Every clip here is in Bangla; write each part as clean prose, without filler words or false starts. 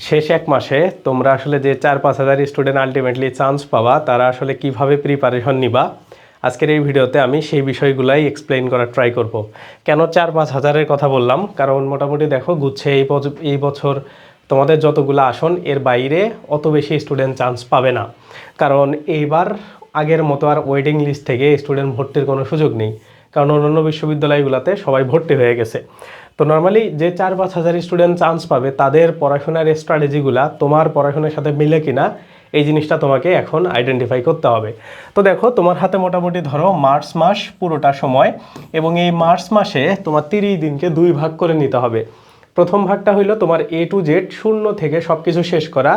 শেষ এক মাসে তোমরা আসলে যে 4-5 হাজার স্টুডেন্ট আলটিমেটলি চান্স পাবা তারা আসলে কিভাবে প্রিপারেশন নিবা আজকের এই ভিডিওতে আমি সেই বিষয়গুলাই এক্সপ্লেইন করার ট্রাই করব। কেন 4-5 হাজারের কথা বললাম, কারণ মোটামুটি দেখো গুচ্ছে এই বছর তোমাদের যতগুলো আসন এর বাইরে অত বেশি স্টুডেন্ট চান্স পাবে না, কারণ এইবার আগের মতো আর ওয়েটিং লিস্ট থেকে স্টুডেন্ট ভর্তির কোনো সুযোগ নেই, কারণ অন্যান্য বিশ্ববিদ্যালয়গুলোতে সবাই ভর্তি হয়ে গেছে। তো নর্মালি যে 4-5 হাজার স্টুডেন্ট চান্স পাবে তাদের পড়াশোনার স্ট্র্যাটেজিগুলা তোমার পড়াশোনার সাথে মিলে কিনা এই জিনিসটা তোমাকে এখন আইডেন্টিফাই করতে হবে। তো দেখো তোমার হাতে মোটামুটি ধরো মার্চ মাস পুরোটা সময়, এবং এই মার্চ মাসে তোমার 30 দিনকে 2 ভাগ করে নিতে হবে। প্রথম ভাগটা হইলো তোমার A to Z শূন্য থেকে সব কিছু শেষ করা,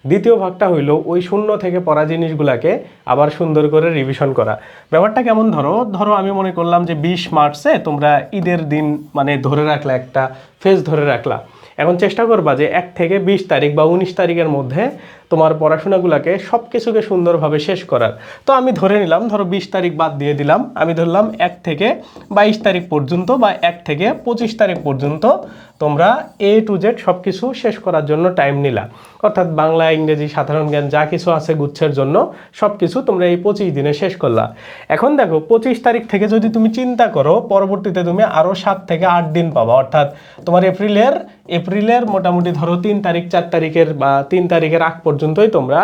দ্বিতীয় ভাগটা হইলো ওই শূন্য থেকে পড়া জিনিসগুলোকে আবার সুন্দর করে রিভিশন করা। ব্যাপারটা কেমন, ধরো ধরো আমি মনে করলাম যে 20 মার্চে তোমরা ঈদের দিন মানে ধরে রাখলা, একটা ফেজ ধরে রাখলা। এখন চেষ্টা করবা যে 1 থেকে 20 তারিখ বা 19 তারিখের মধ্যে তোমার পড়াশোনাগুলোকে সব কিছুকে সুন্দরভাবে শেষ করার। তো আমি ধরে নিলাম, ধরো 20 তারিখ বাদ দিয়ে দিলাম, আমি ধরলাম 1 থেকে 22 তারিখ পর্যন্ত বা 1 থেকে 25 তারিখ পর্যন্ত তোমরা A to Z সব কিছু শেষ করার জন্য টাইম নিলা। অর্থাৎ বাংলা, ইংরেজি, সাধারণ জ্ঞান যা কিছু আছে গুচ্ছের জন্য সব কিছু তোমরা এই 25 দিনে শেষ করলা। এখন দেখো 25 তারিখ থেকে যদি তুমি চিন্তা করো, পরবর্তীতে তুমি আরও 7 থেকে 8 দিন পাবা। অর্থাৎ তোমার এপ্রিলের মোটামুটি ধরো 3 তারিখ 4 তারিখের বা 3 তারিখের আগ পর্যন্তই তোমরা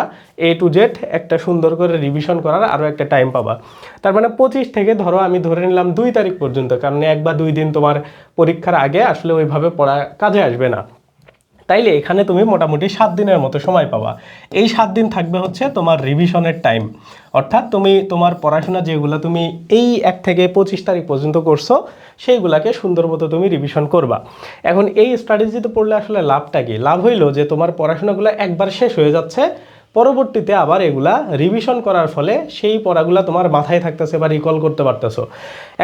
A to Z একটা সুন্দর করে রিভিশন করার আরও একটা টাইম পাবা। তার মানে 25 থেকে ধরো আমি ধরে নিলাম 2 তারিখ পর্যন্ত, কারণ 1 বা 2 দিন তোমার পরীক্ষার আগে আসলে ওইভাবে পড়া কাজে আসবে না। তাইলে এখানে তুমি মোটামুটি 7 দিনের মতো সময় পাবা। এই 7 দিন থাকবে হচ্ছে তোমার রিভিশনের টাইম। অর্থাৎ তুমি তোমার পড়াশোনা যেগুলো তুমি এই 1 থেকে 25 তারিখ পর্যন্ত করছো সেইগুলাকে সুন্দর মতো তুমি রিভিশন করবা। এখন এই স্ট্র্যাটেজিতে পড়লে আসলে লাভটা কি? লাভ হইলো যে তোমার পড়াশোনাগুলো একবার শেষ হয়ে যাচ্ছে, পরবর্তীতে আবার এগুলা রিভিশন করার ফলে সেই পড়াগুলা তোমার মাথায় থাকতেছে বা রিকল করতে পারতেছো।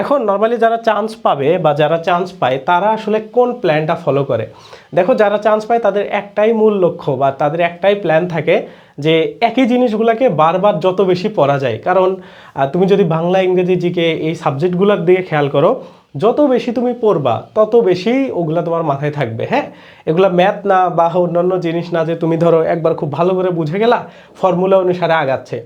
এখন নর্মালি যারা চান্স পাবে বা যারা চান্স পায় তারা আসলে কোন প্ল্যানটা ফলো করে? দেখো, যারা চান্স পায় তাদের একটাই মূল লক্ষ্য বা তাদের একটাই প্ল্যান থাকে যে একই জিনিসগুলোকে বারবার যত বেশি পড়া যায়। কারণ তুমি যদি বাংলা, ইংরেজি, জিকে এই সাবজেক্টগুলোর দিকে খেয়াল করো, যত বেশি তুমি পড়বা তত বেশি ওগুলা তোমার মাথায় থাকবে। হ্যাঁ, এগুলা ম্যাথ না বা অন্যান্য জিনিস না যে তুমি ধরো একবার খুব ভালো করে বুঝে গেলা, ফর্মুলা অনুসারে আগাচ্ছে।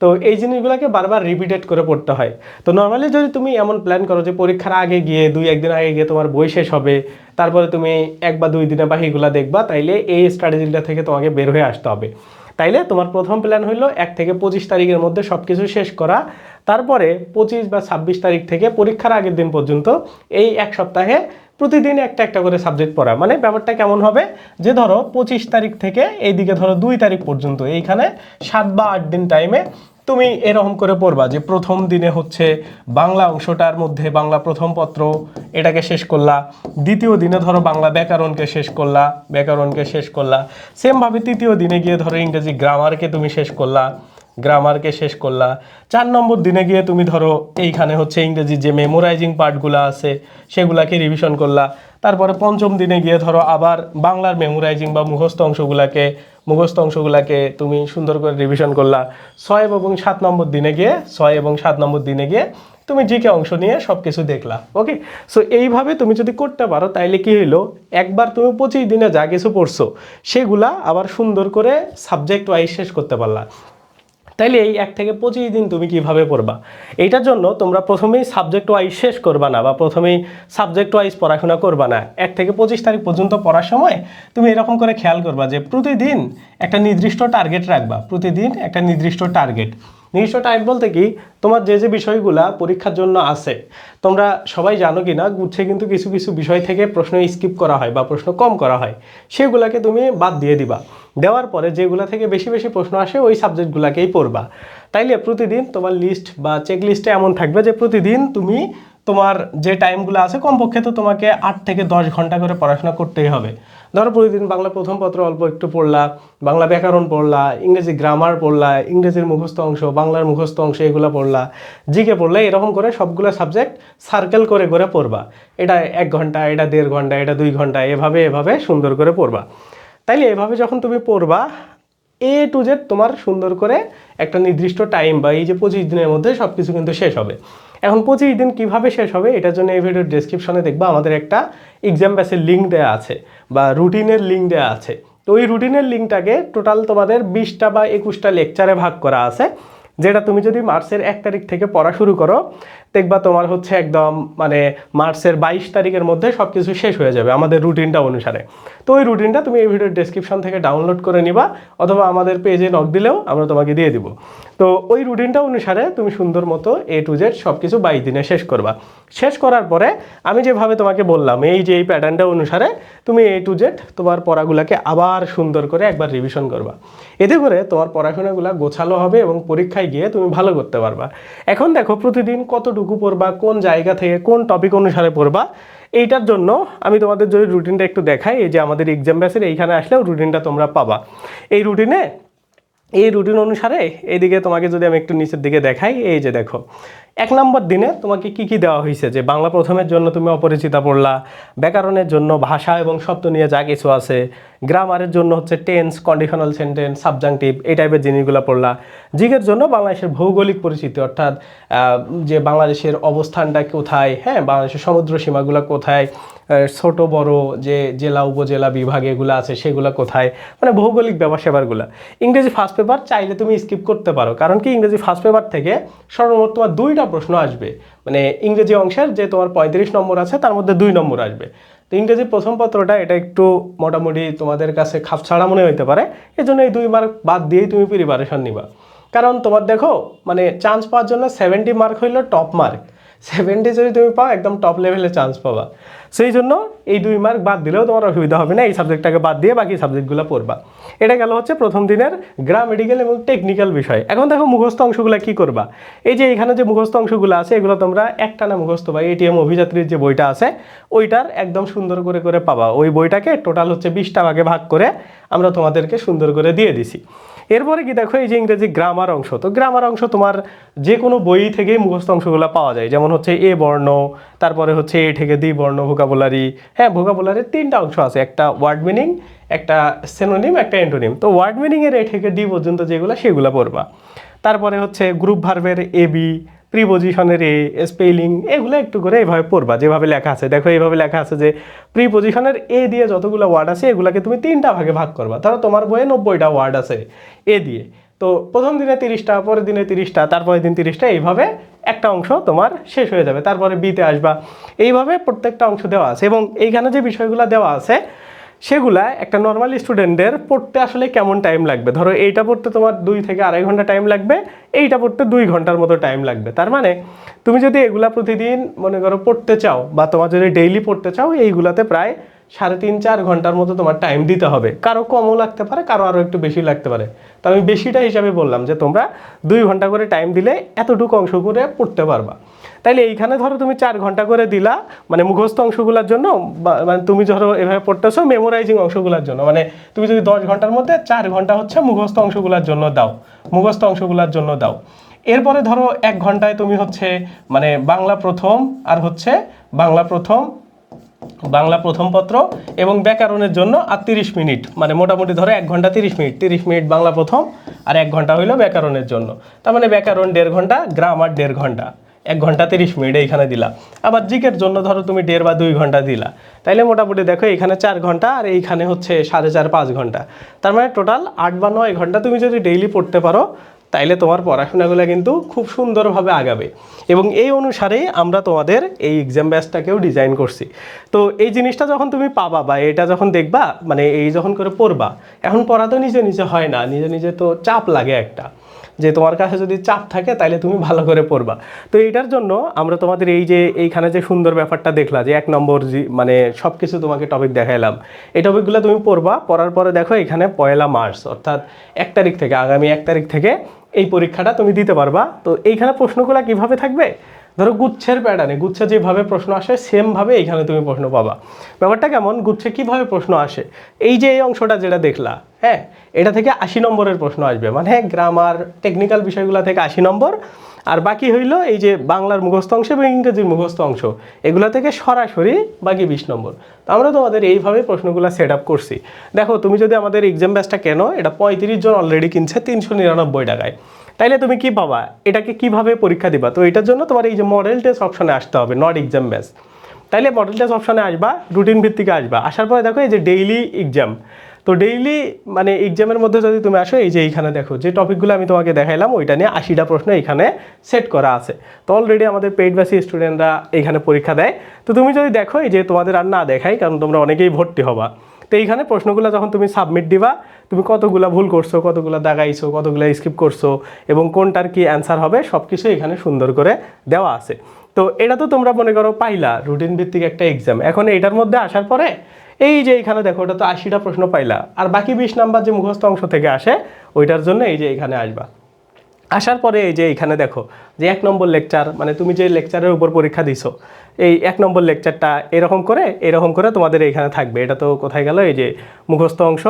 তো এই জিনিসগুলোকে বারবার রিপিটেড করে পড়তে হয়। তো নর্মালি যদি তুমি এমন প্ল্যান করো যে পরীক্ষার আগে গিয়ে 2-1 দিন আগে গিয়ে তোমার বই শেষ হবে, তারপরে তুমি 1 বা 2 দিনে বাকিগুলা দেখবা, তাইলে এই স্ট্র্যাটেজিটা থেকে তোমাকে বের হয়ে আসতে হবে। তাইলে তোমার প্রথম প্ল্যান হইলো 1 থেকে 25 তারিখের মধ্যে সব কিছু শেষ করা। তারপরে 25 বা 26 তারিখ থেকে পরীক্ষার আগের দিন পর্যন্ত এই 1 সপ্তাহে প্রতিদিন একটা একটা করে সাবজেক্ট পড়া। মানে ব্যাপারটা কেমন হবে যে ধরো 25 তারিখ থেকে এইদিকে ধরো 2 তারিখ পর্যন্ত এইখানে 7 বা 8 দিন টাইমে তুমি এরকম করে পড়বা যে প্রথম দিনে হচ্ছে বাংলা অংশটার মধ্যে বাংলা প্রথম পত্র এটাকে শেষ করলা, দ্বিতীয় দিনে ধরো বাংলা ব্যাকরণকে শেষ করলা, সেমভাবে তৃতীয় দিনে গিয়ে ধরো ইংরেজি গ্রামারকে তুমি শেষ করলা, 4 নম্বর দিনে গিয়ে তুমি ধরো এইখানে হচ্ছে ইংরেজি যে মেমোরাইজিং পার্টগুলো আছে সেগুলাকে রিভিশন করলা। তারপরে পঞ্চম দিনে গিয়ে ধরো আবার বাংলার মেমোরাইজিং বা মুখস্থ অংশগুলাকে তুমি সুন্দর করে রিভিশন করলা। 6 এবং 7 নম্বর দিনে গিয়ে তুমি জিকে অংশ নিয়ে সব কিছু দেখলা। ওকে, সো এইভাবে তুমি যদি করতে পারো তাইলে কি হইলো, একবার তুমি 25 দিনে যা কিছু পড়ছো সেগুলা আবার সুন্দর করে সাবজেক্ট ওয়াইজ শেষ করতে পারলা। তাইলে এই 1 থেকে 25 দিন তুমি কিভাবে পড়বা? এইটার জন্য তোমরা প্রথমেই সাবজেক্ট ওয়াইজ শেষ করবা না বা প্রথমেই সাবজেক্ট ওয়াইজ পড়াশোনা করবা না। 1 থেকে 25 তারিখ পর্যন্ত পড়ার সময় তুমি এরকম করে খেয়াল করবা যে প্রতিদিন একটা নির্দিষ্ট টার্গেট রাখবা। নির্দিষ্ট টার্গেট বলতে কি, তোমার যে যে বিষয়গুলা পরীক্ষার জন্য আছে, তোমরা সবাই জানো কি না গুচ্ছে কিন্তু কিছু কিছু বিষয় থেকে প্রশ্ন স্কিপ করা হয় বা প্রশ্ন কম করা হয়, সেগুলাকে তুমি বাদ দিয়ে দিবা। দেওয়ার পরে যেগুলা থেকে বেশি বেশি প্রশ্ন আসে ওই সাবজেক্টগুলোকেই পড়বা। তাইলে প্রতিদিন তোমার লিস্ট বা চেক লিস্টে এমন থাকবে যে প্রতিদিন তুমি তোমার যে টাইমগুলো আছে কমপক্ষে তো তোমাকে 8 থেকে 10 ঘন্টা করে পড়াশোনা করতেই হবে। ধরো প্রতিদিন বাংলা প্রথম পত্র অল্প একটু পড়লা, বাংলা ব্যাকরণ পড়লা, ইংরেজি গ্রামার পড়লা, ইংরেজির মুখস্থ অংশ, বাংলার মুখস্থ অংশ এগুলো পড়লা, জিকে পড়লা, এরকম করে সবগুলো সাবজেক্ট সার্কেল করে করে পড়বা। এটা 1 ঘন্টা, এটা 1.5 ঘন্টা, এটা 2 ঘন্টা, এভাবে সুন্দর করে পড়বা। তাইলে এভাবে যখন তুমি পড়বা A to Z তোমার সুন্দর করে একটা নির্দিষ্ট টাইম বা এই যে 25 দিনের মধ্যে সব কিছু কিন্তু শেষ হবে। এখন 25 দিন কিভাবে শেষ হবে এটার জন্য এই ভিডিওর ডেসক্রিপশনে দেখবা আমাদের একটা এক্সাম ব্যাচের লিঙ্ক দেওয়া আছে বা রুটিনের লিঙ্ক দেওয়া আছে। তো ওই রুটিনের লিঙ্কটাকে টোটাল তোমাদের 20টা বা 21টা লেকচারে ভাগ করা আছে, যেটা তুমি যদি মার্চের 1 তারিখ থেকে পড়া শুরু করো দেখবা তোমার হচ্ছে একদম মানে মার্চের 22 তারিখের মধ্যে সব কিছু শেষ হয়ে যাবে আমাদের রুটিনটা অনুসারে। তো ওই রুটিনটা তুমি এই ভিডিওর ডেসক্রিপশন থেকে ডাউনলোড করে নিবা, অথবা আমাদের পেজে নক দিলেও আমরা তোমাকে দিয়ে দিব। তো ওই রুটিনটা অনুসারে তুমি সুন্দর মতো A to Z সব কিছু 22 দিনে শেষ করবা। শেষ করার পরে আমি যেভাবে তোমাকে বললাম এই যে এই প্যাটার্নটা অনুসারে তুমি A to Z তোমার পড়াগুলোকে আবার সুন্দর করে একবার রিভিশন করবা। এতে করে তোমার পড়াশোনাগুলো গোছালো হবে এবং পরীক্ষায় গিয়ে তুমি ভালো করতে পারবা। এখন দেখো প্রতিদিন কতটুকু পড়বা, কোন জায়গা থেকে কোন টপিক অনুসারে পড়বা, এইটার জন্য আমি তোমাদের যদি রুটিনটা একটু দেখাই, এই যে আমাদের এক্সাম ব্যাচের এইখানে আসলেও রুটিনটা তোমরা পাবা। এই রুটিন অনুসারে এইদিকে তোমাকে যদি আমি একটু নিচের দিকে দেখাই, এই যে দেখো 1 নম্বর দিনে তোমাকে কি কি দেওয়া হয়েছে, যে বাংলা প্রথমের জন্য তুমি অপরিচিতা পড়লা, ব্যাকরণের জন্য ভাষা এবং শব্দ নিয়ে যা কিছু আছে, গ্রামারের জন্য হচ্ছে টেন্স, কন্ডিশনাল সেন্টেন্স, সাবজাংটিভ এই টাইপের জিনিসগুলো পড়লা, জিকের জন্য বাংলাদেশের ভৌগোলিক পরিচিতি অর্থাৎ যে বাংলাদেশের অবস্থানটা কোথায়, হ্যাঁ বাংলাদেশের সমুদ্র সীমাগুলো কোথায়, ছোট বড় যে জেলা উপজেলা বিভাগ এগুলো আছে সেগুলো কোথায়, মানে ভৌগোলিক ব্যাপার স্যাপারগুলো। ইংরেজি ফার্স্ট পেপার চাইলে তুমি স্কিপ করতে পারো, কারণ কি ইংরেজি ফার্স্ট পেপার থেকে সর্বমোট তোমার 2টা প্রশ্ন আসবে, মানে ইংরেজি অংশের যে তোমার 35 নম্বর আছে তার মধ্যে 2 নম্বর আসবে। তো ইংরেজি প্রথম পত্রটা এটা একটু মোটামুটি তোমাদের কাছে খাপছাড়া মনে হতে পারে, এজন্য এই 2 মার্ক বাদ দিয়েই তুমি প্রিপারেশন নিবা। কারণ তোমার দেখো মানে চান্স পাওয়ার জন্য 70 মার্ক হইলো টপ মার্ক, 70 যদি তুমি পাও একদম টপ লেভেলে চান্স পাবা। সেই জন্য এই 2 মার্ক বাদ দিলেও তোমার অসুবিধা হবে না, এই সাবজেক্টটাকে বাদ দিয়ে বাকি সাবজেক্টগুলো পড়বা। এটা গেল হচ্ছে প্রথম দিনের গ্রামেটিক্যাল এবং টেকনিক্যাল বিষয়। এখন দেখো মুখস্থ অংশগুলো কি করবা, এই যে এখানে যে মুখস্থ অংশগুলো আছে এগুলো তোমরা একটানা মুখস্থ বা এটিএম অভিযাত্রীর যে বইটা আছে ওইটার একদম সুন্দর করে করে পাবা। ওই বইটাকে টোটাল হচ্ছে 20টা ভাগে ভাগ করে আমরা তোমাদেরকে সুন্দর করে দিয়ে দিছি। এরপরে কি দেখো এই যে ইংরেজি গ্রামার অংশ, তো গ্রামার অংশ তোমার যে কোনো বই থেকেই মুখস্থ অংশগুলো পাওয়া যায়, যেমন হচ্ছে এ বর্ণ, তারপরে হচ্ছে এ থেকে দ্বি বর্ণ, ভোকাবুলারি, হ্যাঁ ভোকাবুলারির 3টা অংশ আছে, একটা ওয়ার্ড মিনিং, একটা সিনোনিম, একটা অ্যান্টোনিম। তো ওয়ার্ড মিনিংয়ের এ থেকে ডি পর্যন্ত যেগুলো সেগুলো পড়বা। তারপরে হচ্ছে গ্রুপ ভার্বের এ বি, প্রিপোজিশনের এ, স্পেলিং এগুলো একটু করে এইভাবে পড়বা যেভাবে লেখা আছে। দেখো এইভাবে লেখা আছে যে প্রিপোজিশনের এ দিয়ে যতগুলো ওয়ার্ড আছে এগুলোকে তুমি 3টা ভাগে ভাগ করবা। ধরো তোমার বইয়ে 90টা ওয়ার্ড আছে এ দিয়ে, তো প্রথম দিনে 30টা, পরের দিনে 30টা, তারপরের দিন 30টা, এইভাবে একটা অংশ তোমার শেষ হয়ে যাবে। তারপরে বিতে আসবা, এইভাবে প্রত্যেকটা অংশ দেওয়া আছে। এবং এইখানে যে বিষয়গুলো দেওয়া আছে সেগুলা একটা নর্মাল স্টুডেন্টের পড়তে আসলে কেমন টাইম লাগবে, ধরো এইটা পড়তে তোমার 2 থেকে 2.5 ঘন্টা টাইম লাগবে, এইটা পড়তে 2 ঘন্টার মতো টাইম লাগবে। তার মানে তুমি যদি এগুলা প্রতিদিন মনে করো পড়তে চাও বা তোমার যদি ডেইলি পড়তে চাও, এইগুলাতে প্রায় 3.5-4 ঘন্টার মতো তোমার টাইম দিতে হবে। কারো কমও লাগতে পারে, কারো আরও একটু বেশি লাগতে পারে। তো আমি বেশিটা হিসাবে বললাম যে তোমরা 2 ঘন্টা করে টাইম দিলে এতটুকু অংশ করে পড়তে পারবা। তাইলে এইখানে ধরো তুমি 4 ঘন্টা করে দিলা মানে মুখস্থ অংশগুলোর জন্য, মানে তুমি ধরো এভাবে পড়তেছো মেমোরাইজিং অংশগুলোর জন্য, মানে তুমি যদি 10 ঘন্টার মধ্যে 4 ঘন্টা হচ্ছে মুখস্থ অংশগুলোর জন্য দাও। এরপরে ধরো 1 ঘন্টায় তুমি হচ্ছে মানে বাংলা প্রথম পত্র এবং ব্যাকরণের জন্য আর 30 মিনিট, মানে মোটামুটি ধরো 1 ঘন্টা 30 মিনিট বাংলা প্রথম আর 1 ঘন্টা হইলো ব্যাকরণের জন্য। তার মানে ব্যাকরণ 1.5 ঘন্টা, গ্রামার 1.5 ঘন্টা, 1 ঘন্টা 30 মিনিট এইখানে দিলা। আবার জিকের জন্য ধরো তুমি 1.5 বা 2 ঘন্টা দিলা, তাইলে মোটামুটি দেখো এইখানে 4 ঘন্টা আর এইখানে হচ্ছে 4.5-5 ঘন্টা। তার মানে টোটাল 8 বা 9 ঘন্টা তুমি যদি ডেইলি পড়তে পারো তাইলে তোমার পড়াশোনাগুলো কিন্তু খুব সুন্দরভাবে আগাবে। এবং এই অনুসারেই আমরা তোমাদের এই এক্সাম ব্যাচটাকেও ডিজাইন করছি। তো এই জিনিসটা যখন তুমি পাবা বা এটা যখন দেখবা, মানে এই যখন করে পড়বা, এখন পড়া তো নিজে নিজে হয় না, নিজে নিজে তো চাপ লাগে একটা, যে তোমার কাছে যদি চাপ থাকে তাহলে তুমি ভালো করে পড়বা। তো এইটার জন্য আমরা তোমাদের এই যে এইখানে যে সুন্দর ব্যাপারটা দেখলা যে 1 নম্বর মানে সব কিছু তোমাকে টপিক দেখাইলাম, এই টপিকগুলো তুমি পড়বা। পড়ার পরে দেখো এখানে 1 মার্চ অর্থাৎ 1 তারিখ থেকে, আগামী 1 তারিখ থেকে এই পরীক্ষাটা তুমি দিতে পারবা। তো এইখানে প্রশ্নগুলো কিভাবে থাকবে, ধরো গুচ্ছের প্যাটার্নে, গুচ্ছে যেভাবে প্রশ্ন আসে সেমভাবে এইখানে তুমি প্রশ্ন পাবা। ব্যাপারটা কেমন, গুচ্ছে কিভাবে প্রশ্ন আসে, এই যে এই অংশটা যেটা দেখলা, হ্যাঁ এটা থেকে 80 নম্বরের প্রশ্ন আসবে, মানে গ্রামার টেকনিক্যাল বিষয়গুলো থেকে 80 নম্বর, আর বাকি হইলো এই যে বাংলার মুখস্থ অংশ এবং ইংরেজির মুখস্থ অংশ, এগুলো থেকে সরাসরি বাকি 20 নম্বর। তো আমরা তোমাদের এইভাবে প্রশ্নগুলো সেট আপ করছি। দেখো তুমি যদি আমাদের এক্সাম ব্যাচটা কেনো, এটা 35 জন অলরেডি কিনছে 399 টাকায়, তাইলে তুমি কি পাবা, এটাকে কিভাবে পরীক্ষা দিবা। তো এটার জন্য তোমার এই যে মডেল টেস্ট অপশনে আসতে হবে, নট এক্সাম ব্যাচ। তাইলে মডেল টেস্ট অপশনে আসবা, রুটিন ভিত্তিকে আসবা, আসার পরে দেখো এই যে ডেইলি এক্সাম, তো ডেইলি মানে এক্সামের মধ্যে যদি তুমি আসো, এই যে এইখানে দেখো যে টপিকগুলো আমি তোমাকে দেখাইলাম ওইটা নিয়ে 80টা প্রশ্ন এখানে সেট করা আছে। তো অলরেডি আমাদের পেইড ব্যাচি স্টুডেন্টরা এখানে পরীক্ষা দেয়। তো তুমি যদি দেখো, এই যে তোমাদের আর না দেখাই, কারণ তোমরা অনেকেই ভর্তি হবা। তো এইখানে প্রশ্নগুলো যখন তুমি সাবমিট দিবা, তুমি কতগুলা ভুল করছো, কতগুলা দাগাইছো, কতগুলা স্কিপ করছো এবং কোনটার কি অ্যান্সার হবে সব কিছু এখানে সুন্দর করে দেওয়া আছে। তো এটা তো তোমরা মনে করো পাইলা রুটিন ভিত্তিক একটা এক্সাম। এখন এইটার মধ্যে আসার পরে এই যে এখানে দেখো, ওটা তো 80টা প্রশ্ন পাইলা, আর বাকি 20 নাম্বার যে মুখস্থ অংশ থেকে আসে ওইটার জন্য এই যে এখানে আসবা। আসার পরে এই যে এখানে দেখো যে 1 নম্বর লেকচার, মানে তুমি যে লেকচারের উপর পরীক্ষা দিছো, এই 1 নম্বর লেকচারটা এরকম করে তোমাদের এইখানে থাকবে। এটা তো কোথায় গেল, এই যে মুখস্থ অংশ,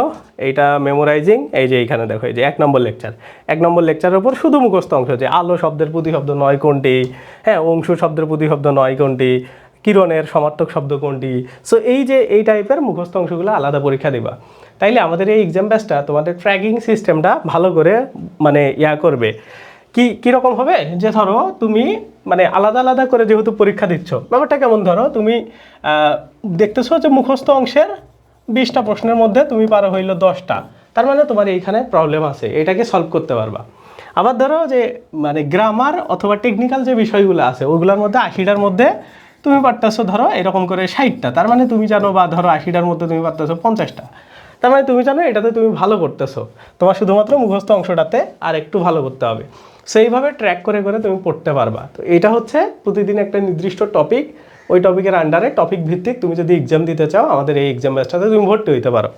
এইটা মেমোরাইজিং, এই যে এইখানে দেখো এই যে 1 নম্বর লেকচার। 1 নম্বর লেকচারের উপর শুধু মুখস্থ অংশ, যে আলো শব্দের প্রতিশব্দ নয় কোনটি, হ্যাঁ অংশু শব্দের প্রতিশব্দ নয় কোনটি, কিরণের সমার্থক শব্দ কোনটি। সো এই যে এই টাইপের মুখস্থ অংশগুলো আলাদা পরীক্ষা দিবা। তাইলে আমাদের এই এক্সাম ব্যাচটা তোমাদের ট্র্যাকিং সিস্টেমটা ভালো করে মানে করবে। কীরকম হবে, যে ধরো তুমি মানে আলাদা আলাদা করে যেহেতু পরীক্ষা দিচ্ছ, ব্যাপারটা কেমন, ধরো তুমি দেখতেছো যে মুখস্থ অংশের 20টা প্রশ্নের মধ্যে তুমি পারো হইলো 10টা, তার মানে তোমার এইখানে প্রবলেম আছে, এটাকে সলভ করতে পারবা। আবার ধরো যে মানে গ্রামার অথবা টেকনিক্যাল যে বিষয়গুলো আছে ওগুলোর মধ্যে 80টার মধ্যে তুমি পারতেছো ধরো এরকম করে 60টা, তার মানে তুমি জানো, বা ধরো 80টার মধ্যে তুমি পারতেছো 50টা, তার মানে তুমি জানো এটাতে তুমি ভালো করতেছো। তোমার শুধুমাত্র মুখস্থ অংশটাতে আর একটু ভালো করতে হবে। সেইভাবে ট্র্যাক করে করে তুমি পড়তে পারবা। তো এটা হচ্ছে প্রতিদিন একটা নির্দিষ্ট টপিক, ওই টপিকের আন্ডারে টপিক ভিত্তিক তুমি যদি এক্সাম দিতে চাও আমাদের এই এক্সাম ব্যাচটাতে তুমি ভর্তি হইতে পারো।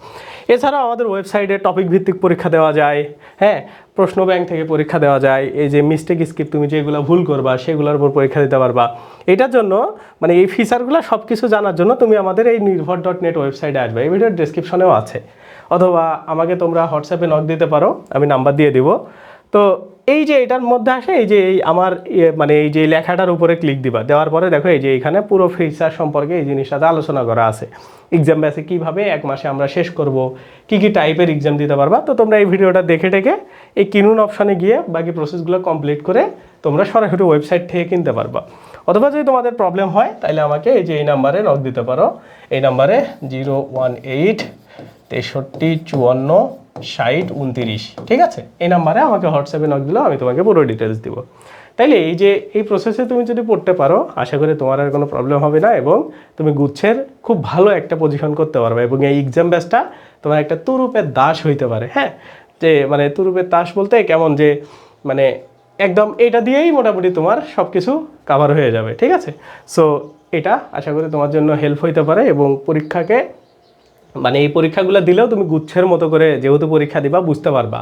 এছাড়াও আমাদের ওয়েবসাইটে টপিক ভিত্তিক পরীক্ষা দেওয়া যায়, হ্যাঁ প্রশ্ন ব্যাংক থেকে পরীক্ষা দেওয়া যায়। এই যে মিস্টেক স্কিপ তুমি যেগুলো ভুল করবা সেগুলোর উপর পরীক্ষা দিতে পারবা। এটার জন্য মানে এই ফিচারগুলো সব কিছু জানার জন্য তুমি আমাদের এই নির্ভর.net ওয়েবসাইটে আসবে, এই ভিডিওর ডেসক্রিপশনেও আছে, অথবা আমাকে তোমরা হোয়াটসঅ্যাপে নক দিতে পারো, আমি নাম্বার দিয়ে দিব। তো এই যে এটার মধ্যে আসে, এই যে এই আমার মানে এই যে লেখাটার উপরে ক্লিক দিবা, দেওয়ার পরে দেখো এই যে এখানে পুরো ফিচার সম্পর্কে এই জিনিসটাতে আলোচনা করা আছে। এক্সাম ব্যাচে কীভাবে 1 মাসে আমরা শেষ করব, কী কী টাইপের এক্সাম দিতে পারবা। তো তোমরা এই ভিডিওটা দেখে টেকে এই কিনুন অপশানে গিয়ে বাকি প্রসেসগুলো কমপ্লিট করে তোমরা সরাসরি ওয়েবসাইট থেকে কিনতে পারবা। অথবা যদি তোমাদের প্রবলেম হয় তাহলে আমাকে এই যে এই নাম্বারে নক দিতে পারো, এই নাম্বারে 018 63 54 60 29, ঠিক আছে? এই নাম্বারে আমাকে হোয়াটসঅ্যাপে নক দিলেও আমি তোমাকে পুরো ডিটেলস দিব। তাইলে এই যে এই প্রসেসে তুমি যদি পড়তে পারো, আশা করি তোমার আর কোনো প্রবলেম হবে না এবং তুমি গুচ্ছের খুব ভালো একটা পজিশন করতে পারবে। এবং এই এক্সাম ব্যাচটা তোমার একটা তুরুপের দাস হইতে পারে, হ্যাঁ, যে মানে তুরুপের দাস বলতে কেমন, যে মানে একদম এটা দিয়েই মোটামুটি তোমার সব কিছু কাভার হয়ে যাবে, ঠিক আছে? সো এটা আশা করি তোমার জন্য হেল্প হইতে পারে এবং পরীক্ষাকে মানে এই পরীক্ষাগুলো দিলেও তুমি গুচ্ছের মতো করে যেহেতু পরীক্ষা দিবা বুঝতে পারবা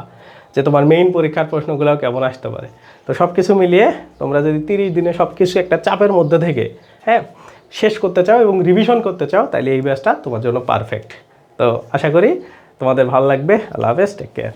যে তোমার মেইন পরীক্ষার প্রশ্নগুলো কেমন আসতে পারে। তো সব কিছু মিলিয়ে তোমরা যদি 30 দিনে সব কিছু একটা চাপের মধ্যে থেকে হ্যাঁ শেষ করতে চাও এবং রিভিশন করতে চাও, তাহলে এই ব্যাচটা তোমার জন্য পারফেক্ট। তো আশা করি তোমাদের ভালো লাগবে। আল্লাহ হাফেজ, টেক কেয়ার।